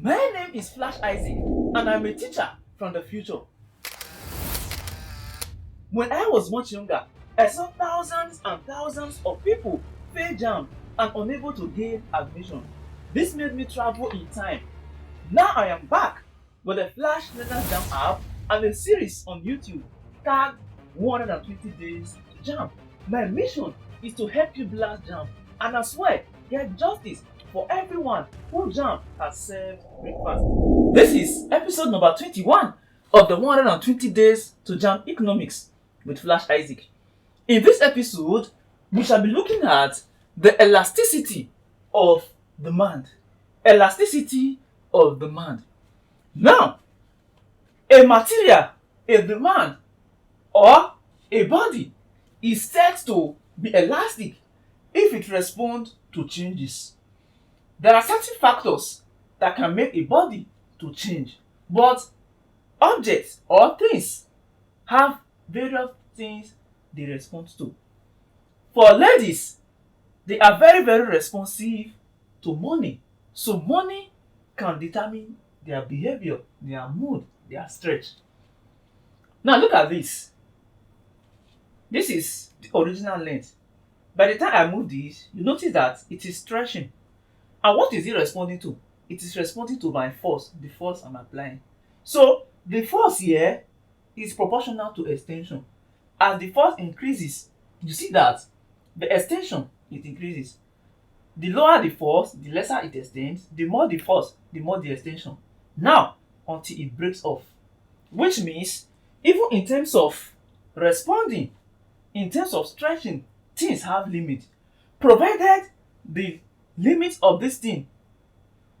My name is Flash Isaac, and I'm a teacher from the future. When I was much younger, I saw thousands and thousands of people fail Jamb and unable to gain admission. This made me travel in time. Now I am back with a Flashlearners Jamb app and a series on YouTube tagged 120 Days to Jamb. My mission is to help you blast Jamb and as well get justice for everyone who Jamb has served breakfast. This is episode number 21 of the 120 Days to Jamb Economics with Flash Isaac. In this episode, we shall be looking at the elasticity of demand. Elasticity of demand. Now, a material, a demand, or a body is said to be elastic if it responds to changes. There are certain factors that can make a body to change, but objects or things have various things they respond to. For ladies, they are very responsive to money. So money can determine their behavior, their mood, their stretch. Now look at this. This is the original length. By the time I move this, you notice that it is stretching. And what is it responding to? It is responding to my force, the force I'm applying. So the force here is proportional to extension. As the force increases, you see that the extension, it increases. The lower the force, the lesser it extends. The more the force, the more the extension. Now, until it breaks off. Which means, even in terms of responding, in terms of stretching, things have limit. Provided the limit of this thing,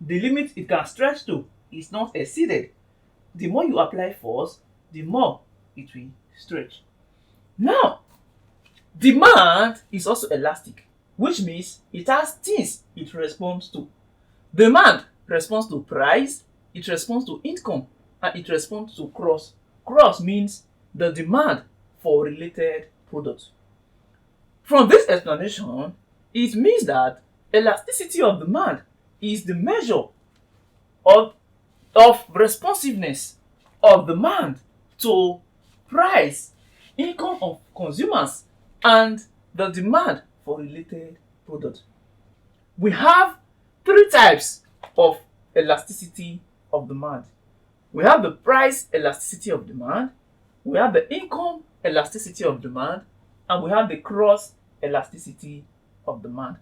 the limit it can stretch to, is not exceeded. The more you apply force, the more it will stretch. Now, demand is also elastic, which means it has things it responds to. Demand responds to price, it responds to income, and it responds to cross. Cross means the demand for related products. From this explanation, it means that elasticity of demand is the measure of responsiveness of demand to price, income of consumers, and the demand for related products. We have three types of elasticity of demand. We have the price elasticity of demand, we have the income elasticity of demand, and we have the cross elasticity of demand.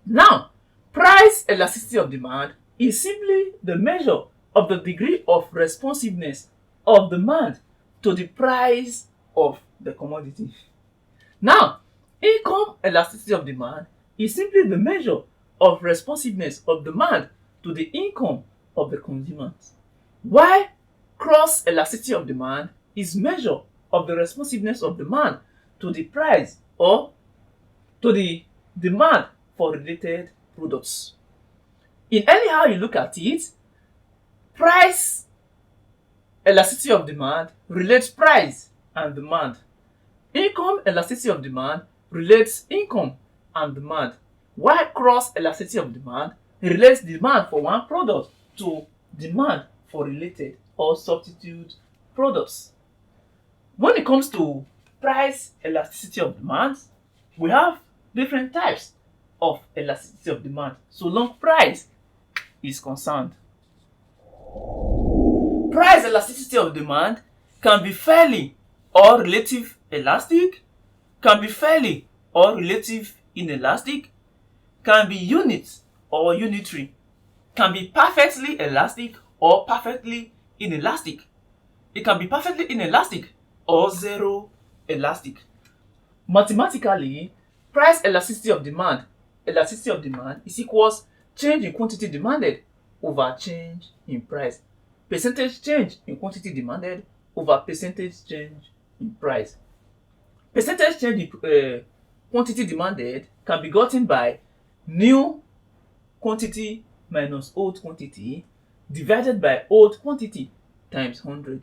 Now, price elasticity of demand is simply the measure of the degree of responsiveness of demand to the price of the commodity. Now, income elasticity of demand is simply the measure of responsiveness of demand to the income of the consumers. While cross elasticity of demand is measure of the responsiveness of demand to the price or to the demand for related products. In anyhow you look at it, price elasticity of demand relates price and demand. Income elasticity of demand relates income and demand, while cross elasticity of demand relates demand for one product to demand for related or substitute products. When it comes to price elasticity of demand, we have different types of elasticity of demand so long price is concerned. Price elasticity of demand can be fairly or relative elastic, can be fairly or relative inelastic, can be unit or unitary, can be perfectly elastic or perfectly inelastic. It can be perfectly inelastic or zero elastic. Mathematically, price elasticity of demand is equals change in quantity demanded over change in price. Percentage change in quantity demanded over percentage change in price. Percentage change in quantity demanded can be gotten by new quantity minus old quantity divided by old quantity times 100.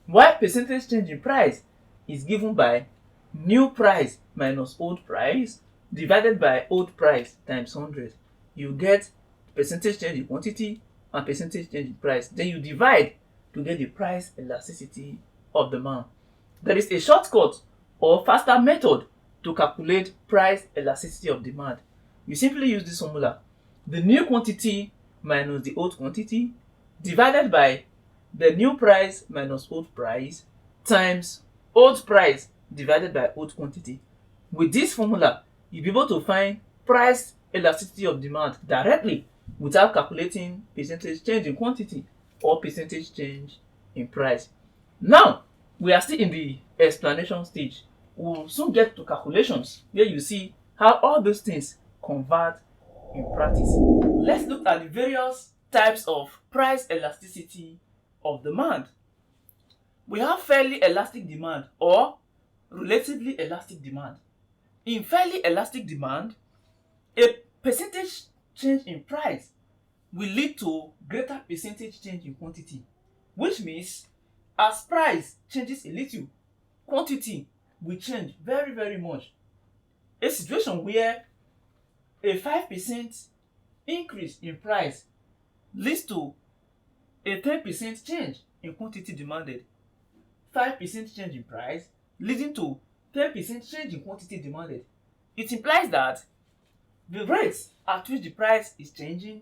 While percentage change in price is given by new price minus old price divided by old price times 100. You get percentage change in quantity and percentage change in price. Then you divide to get the price elasticity of demand. There is a shortcut or faster method to calculate price elasticity of demand. You simply use this formula: the new quantity minus the old quantity divided by the new price minus old price times old price divided by old quantity. With this formula, you'll be able to find price elasticity of demand directly without calculating percentage change in quantity or percentage change in price. Now, we are still in the explanation stage. We'll soon get to calculations where you see how all those things convert in practice. Let's look at the various types of price elasticity of demand. We have fairly elastic demand or relatively elastic demand. In fairly elastic demand, a percentage change in price will lead to greater percentage change in quantity, which means as price changes a little, quantity will change very, very much. A situation where a 5% increase in price leads to a 10% change in quantity demanded. 5% change in price leading to 10% change in quantity demanded. It implies that the rate at which the price is changing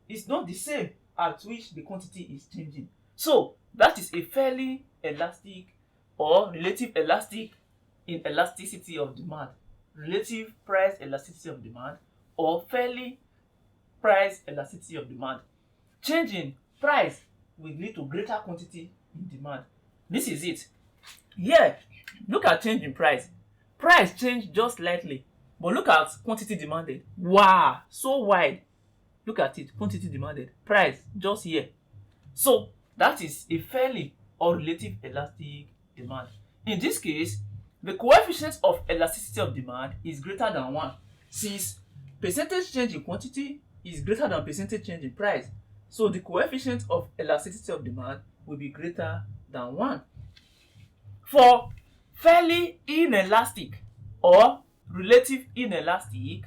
is not the same at which the quantity is changing. So that is a fairly elastic or relative elastic in elasticity of demand. Relative price elasticity of demand or fairly price elasticity of demand. Change in price will lead to greater quantity in demand. This is it. Here, look at change in price. Price changed just slightly, but look at quantity demanded. Wow, so wide. Look at it, quantity demanded. Price just here. So that is a fairly or relative elastic demand. In this case, the coefficient of elasticity of demand is greater than 1, since percentage change in quantity is greater than percentage change in price. So the coefficient of elasticity of demand will be greater than 1. For fairly inelastic or relative inelastic,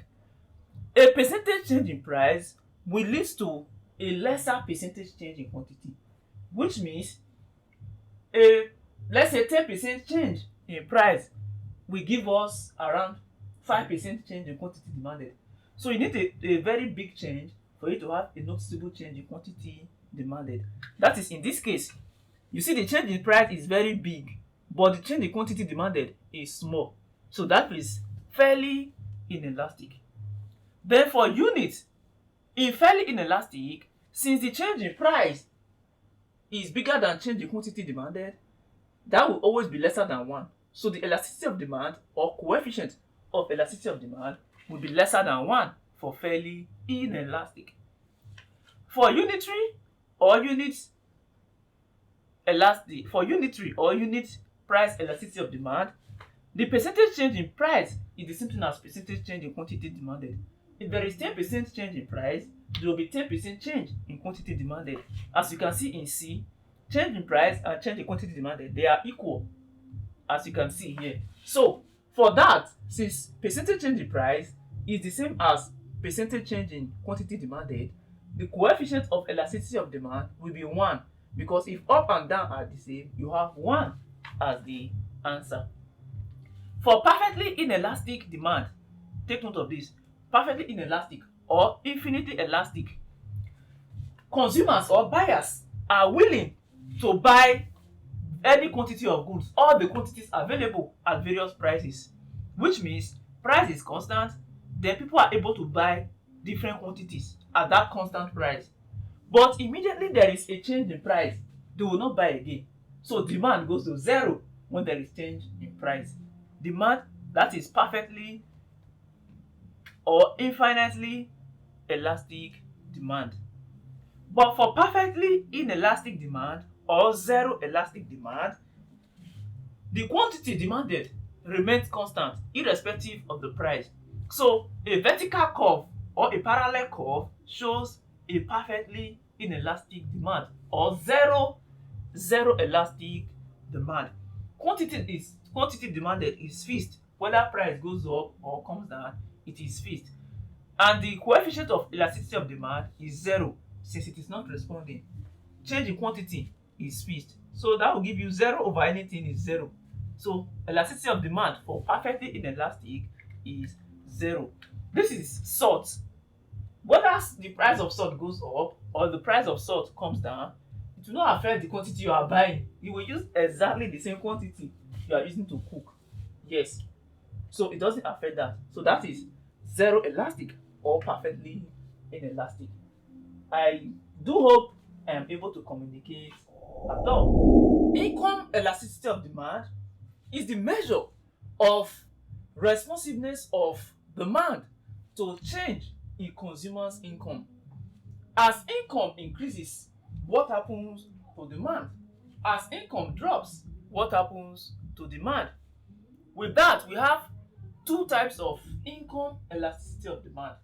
a percentage change in price will lead to a lesser percentage change in quantity, which means let's say 10% change in price will give us around 5% change in quantity demanded. So you need a very big change for you to have a noticeable change in quantity demanded. That is, in this case, you see the change in price is very big, but the change in quantity demanded is small. So that is fairly inelastic. Then for units, in fairly inelastic, since the change in price is bigger than change in quantity demanded, that will always be lesser than 1. So the elasticity of demand or coefficient of elasticity of demand will be lesser than 1 for fairly inelastic. For unitary or unit price elasticity of demand, the percentage change in price is the same thing as percentage change in quantity demanded. If there is 10% change in price, there will be 10% change in quantity demanded. As you can see in C, change in price and change in quantity demanded, they are equal, as you can see here. So for that, since percentage change in price is the same as percentage change in quantity demanded, the coefficient of elasticity of demand will be 1, because if up and down are the same, you have 1 as the answer. For perfectly inelastic demand, take note of this: perfectly inelastic or infinitely elastic, consumers or buyers are willing to buy any quantity of goods, all the quantities available at various prices, which means price is constant, then people are able to buy different quantities at that constant price. But immediately there is a change in price, they will not buy again. So demand goes to 0 when there is change in price. Demand that is perfectly or infinitely elastic demand. But for perfectly inelastic demand or zero elastic demand, the quantity demanded remains constant irrespective of the price. So a vertical curve or a parallel curve shows a perfectly inelastic demand or zero elastic demand. Quantity demanded is fixed, whether price goes up or comes down, it is fixed. And the coefficient of elasticity of demand is 0, since it is not responding, change in quantity is fixed. So that will give you 0 over anything is 0. So elasticity of demand for perfectly inelastic is 0. This is salt. Whether the price of salt goes up or the price of salt comes down, it will not affect the quantity you are buying. You will use exactly the same quantity you are using to cook. Yes. So it doesn't affect that. So that is zero elastic or perfectly inelastic. I do hope I am able to communicate at all. Income elasticity of demand is the measure of responsiveness of demand to change in consumers' income. As income increases, what happens to demand? As income drops, what happens to demand? With that, we have two types of income elasticity of demand.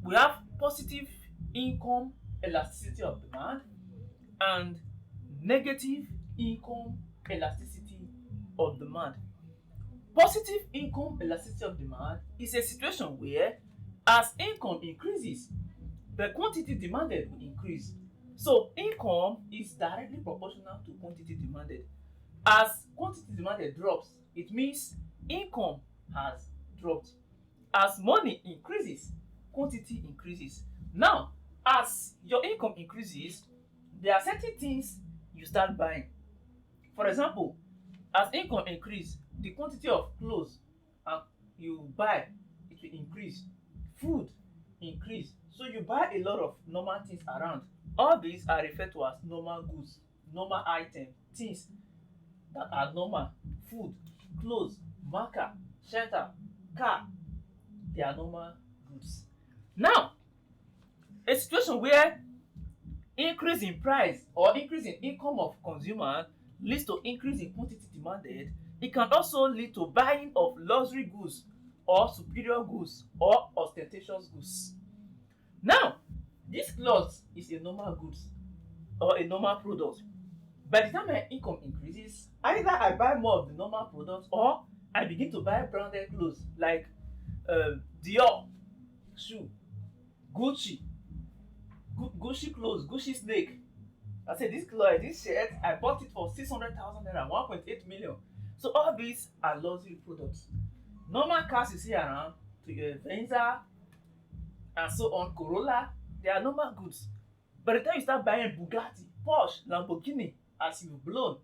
We have positive income elasticity of demand and negative income elasticity of demand. Positive income elasticity of demand is a situation where as income increases, the quantity demanded will increase. So income is directly proportional to quantity demanded. As quantity demanded drops, it means income has dropped. As money increases, quantity increases. Now, as your income increases, there are certain things you start buying. For example, as income increase, the quantity of clothes you buy, it will increase. Food increase. So you buy a lot of normal things around. All these are referred to as normal goods, normal items, things that are normal. Food, clothes, marker, shelter, car, they are normal goods. Now, a situation where increase in price or increase in income of consumer leads to increase in quantity demanded, it can also lead to buying of luxury goods or superior goods or ostentatious goods. Now, this cloth is a normal goods or a normal product. By the time my income increases, either I buy more of the normal products or I begin to buy branded clothes like Dior shoe, Gucci, Gucci clothes, Gucci snake. I said this cloth, this shirt, I bought it for 600,000 naira, 1.8 million. So all these are luxury products. Normal cars you see around, to Venza and so on, Corolla, they are normal goods. By the time you start buying Bugatti, Porsche, Lamborghini, as you've blown,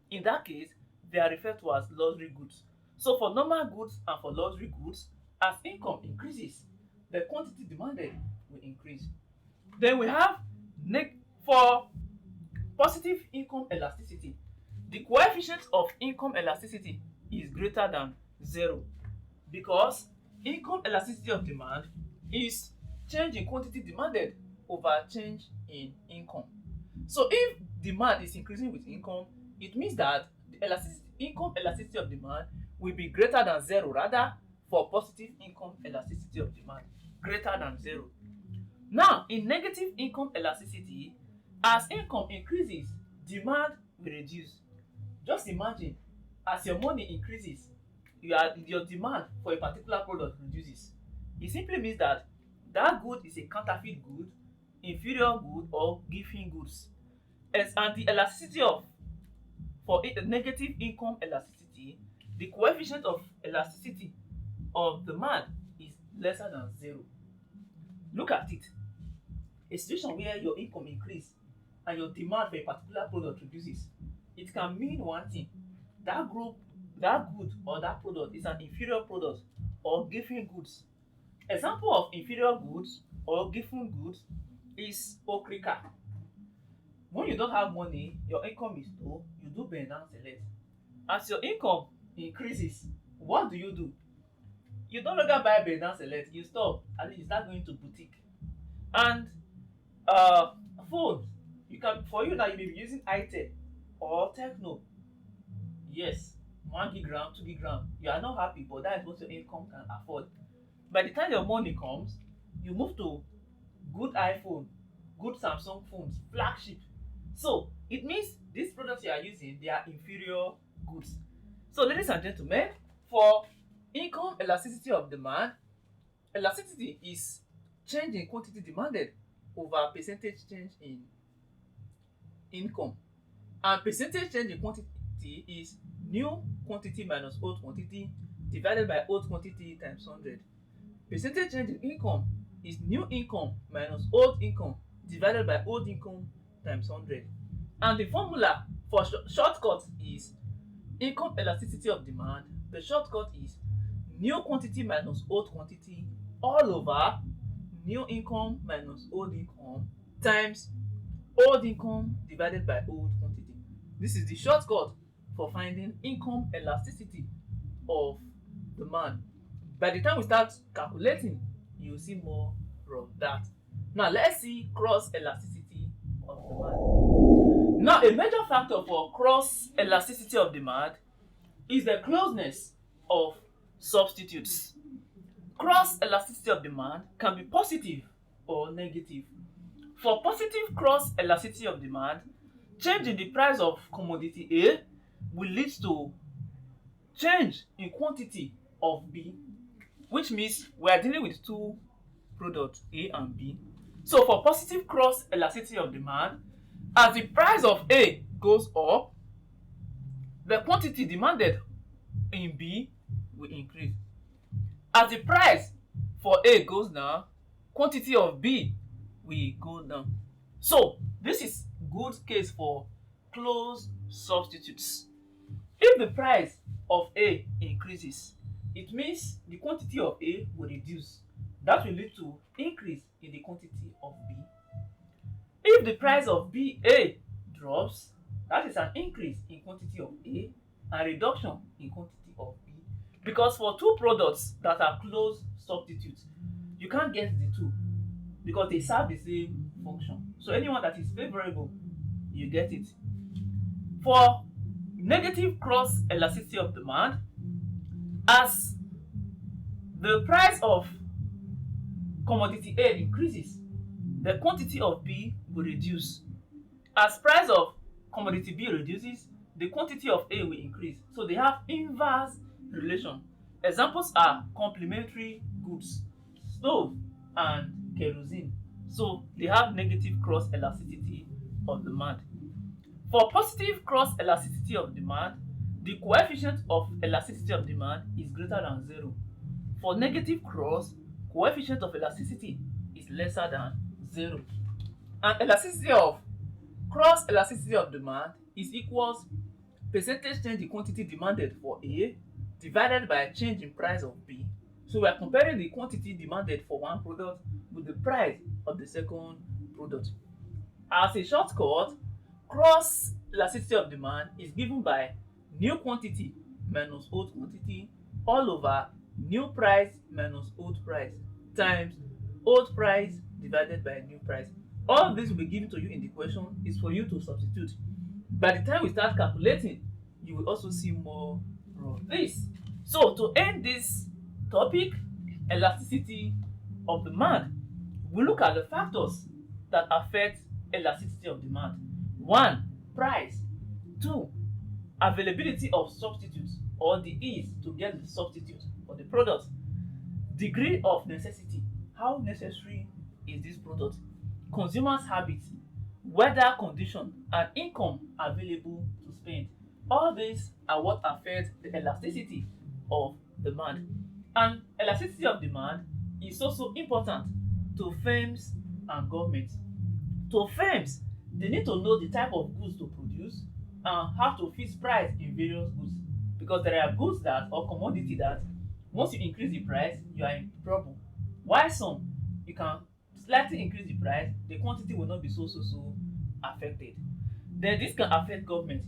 in that case, they are referred to as luxury goods. So for normal goods and for luxury goods, as income increases, the quantity demanded will increase. Then we have for positive income elasticity. The coefficient of income elasticity is greater than 0 because income elasticity of demand is change in quantity demanded over change in income. So if demand is increasing with income, it means that the income elasticity of demand will be greater than 0, rather for positive income elasticity of demand, greater than 0. Now, in negative income elasticity, as income increases, demand will reduce. Just imagine, as your money increases, your demand for a particular product reduces. It simply means that that good is a counterfeit good, inferior good, or gifting goods. And the elasticity of for negative income elasticity, the coefficient of elasticity of demand is lesser than 0. Look at it. A situation where your income increase and your demand for a particular product reduces, it can mean one thing: that group, that good or that product is an inferior product or gifting goods. Example of inferior goods or gifting goods is okrika. When you don't have money, your income is low, you do bend down select. As your income increases, what do? You no longer buy bend down select, you stop, and then you start going to boutique. And uh phone, you can, for you now, you may be using itel or techno. Yes, 1 gig ram, 2 gig ram, you are not happy, but that is what your income can afford. By the time your money comes, you move to good iphone, good samsung phones, flagship. So it means these products you are using, they are inferior goods. So ladies and gentlemen, for income elasticity of demand, elasticity is change in quantity demanded over percentage change in income. And percentage change in quantity is new quantity minus old quantity divided by old quantity times 100. Percentage change in income is new income minus old income divided by old income times 100. And the formula for shortcut is income elasticity of demand. The shortcut is new quantity minus old quantity all over new income minus old income times old income divided by old quantity. This is the shortcut for finding income elasticity of demand. By the time we start calculating, you will see more of that. Now let's see cross elasticity of demand. Now a major factor for cross elasticity of demand is the closeness of substitutes. Cross elasticity of demand can be positive or negative. For positive cross elasticity of demand, change in the price of commodity A will lead to change in quantity of B, which means we are dealing with two products A and B. So for positive cross elasticity of demand, as the price of A goes up, the quantity demanded in B will increase. As the price for A goes down, quantity of B will go down. So this is good case for closed substitutes. If the price of A increases, it means the quantity of A will reduce. That will lead to increase in the quantity of B. If the price of A drops, that is an increase in quantity of A and reduction in quantity of B. Because for two products that are closed substitutes, you can't get the two because they serve the same function. So anyone that is favorable, you get it. For negative cross elasticity of demand, as the price of commodity A increases, the quantity of B will reduce. As price of commodity B reduces, the quantity of A will increase. So they have inverse relation. Examples are complementary goods, stove and kerosene. So they have negative cross elasticity of demand. For positive cross elasticity of demand, the coefficient of elasticity of demand is greater than 0. For negative cross, coefficient of elasticity is lesser than 0. And elasticity of cross elasticity of demand is equals percentage change in quantity demanded for A divided by change in price of B. So we are comparing the quantity demanded for one product with the price of the second product. As a shortcut, cross elasticity of demand is given by new quantity minus old quantity all over new price minus old price times old price divided by new price. All this will be given to you in the question is for you to substitute. By the time we start calculating, you will also see more of this. So to end this topic, elasticity of demand, we look at the factors that affect elasticity of demand. 1. Price. 2. Availability of substitutes or the ease to get the substitute for the product. Degree of necessity. How necessary is this product? Consumers' habits, weather condition, and income available to spend. All these are what affect the elasticity of demand. And elasticity of demand is also important to firms and government. To firms, they need to know the type of goods to produce and how to fix price in various goods, because there are goods that or commodity that once you increase the price, you are in trouble. While some, you can slightly increase the price, the quantity will not be so affected. Then this can affect government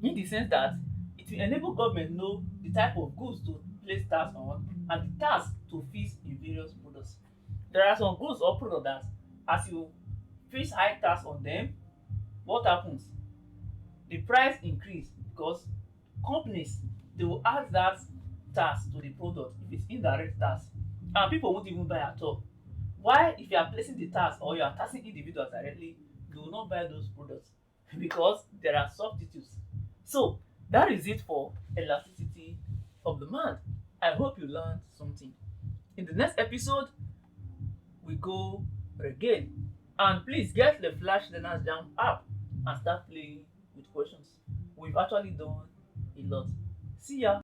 in the sense that it will enable government know the type of goods to place tax on and the tax to fix in various products. There are some goods or products that as you fix high tax on them, what happens? The price increase because companies, they will add that tax to the product if it's indirect tax, and people won't even buy at all. Why if you are placing the tax or you are taxing individuals directly, they will not buy those products because there are substitutes. So that is it for elasticity of demand. I hope you learned something. In the next episode, we go again And please get the Flashlearners Jamb app and start playing with questions. We've actually done a lot. See ya.